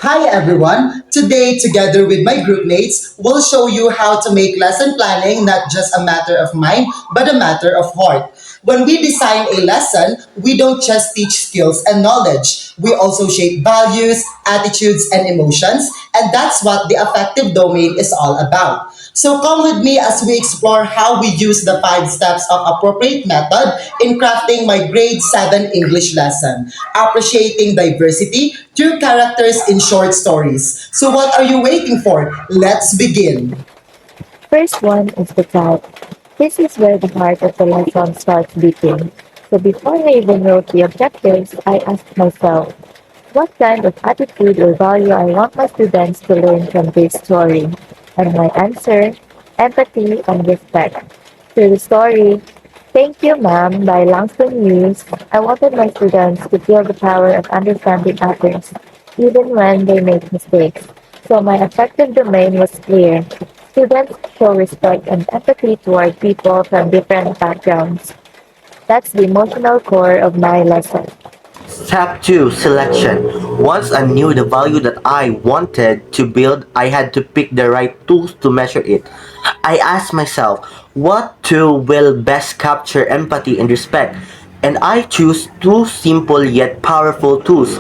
Hi everyone! Today, together with my group mates, we'll show you how to make lesson planning not just a matter of mind, but a matter of heart. When we design a lesson, we don't just teach skills and knowledge. We also shape values, attitudes, and emotions, and that's what the affective domain is all about. So come with me as we explore how we use the 5 steps of appropriate method in crafting my grade 7 English lesson, appreciating diversity through characters in short stories. So what are you waiting for? Let's begin. First one is the type. This is where the heart of the lesson starts beating. So before I even wrote the objectives, I asked myself, what kind of attitude or value I want my students to learn from this story? And my answer, empathy and respect. Through the story, Thank You Ma'am by Langston Hughes, I wanted my students to feel the power of understanding others, even when they make mistakes. So my effective domain was clear. Students show respect and empathy toward people from different backgrounds. That's the emotional core of my lesson. Step 2 Selection. Once I knew the value that I wanted to build, I had to pick the right tools to measure it. I asked myself, what tool will best capture empathy and respect? And I choose two simple yet powerful tools.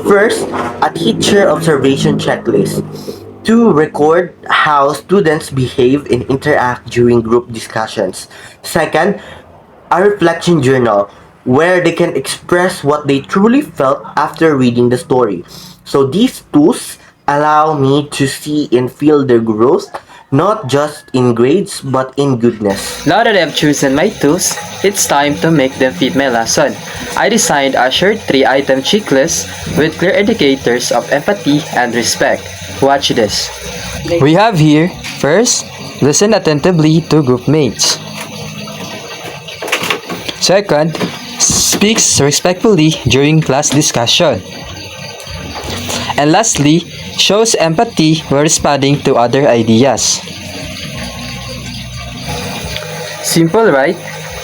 First, a teacher observation checklist to record how students behave and interact during group discussions. Second, a reflection journal where they can express what they truly felt after reading the story. So these tools allow me to see and feel their growth, not just in grades but in goodness. Now that I've chosen my tools, it's time to make them fit my lesson. I designed a short 3-item checklist with clear indicators of empathy and respect. Watch this. We have here, first, listen attentively to group mates. Second, speaks respectfully during class discussion. And lastly, shows empathy when responding to other ideas. Simple, right?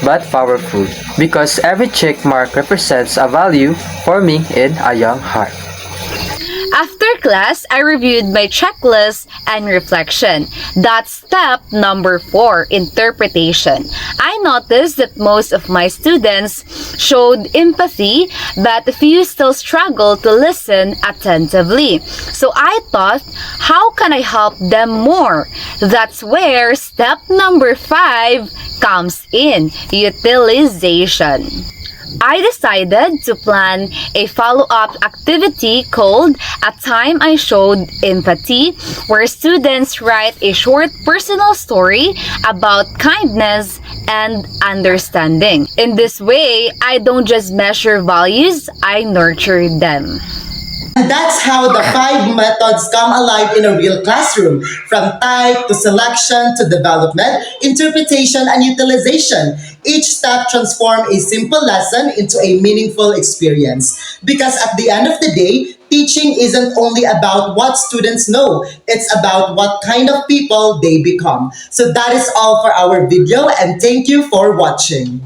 But powerful. Because every check mark represents a value forming in a young heart. After class, I reviewed my checklist and reflection. That's step number 4, interpretation. I noticed that most of my students showed empathy, but a few still struggle to listen attentively. So I thought, how can I help them more? That's where step number 5 comes in, utilization. I decided to plan a follow-up activity called A Time I Showed Empathy, where students write a short personal story about kindness and understanding. In this way, I don't just measure values, I nurture them. And that's how the 5 methods come alive in a real classroom, from type to selection to development, interpretation, and utilization. Each step transforms a simple lesson into a meaningful experience. Because at the end of the day, teaching isn't only about what students know, it's about what kind of people they become. So that is all for our video, and thank you for watching.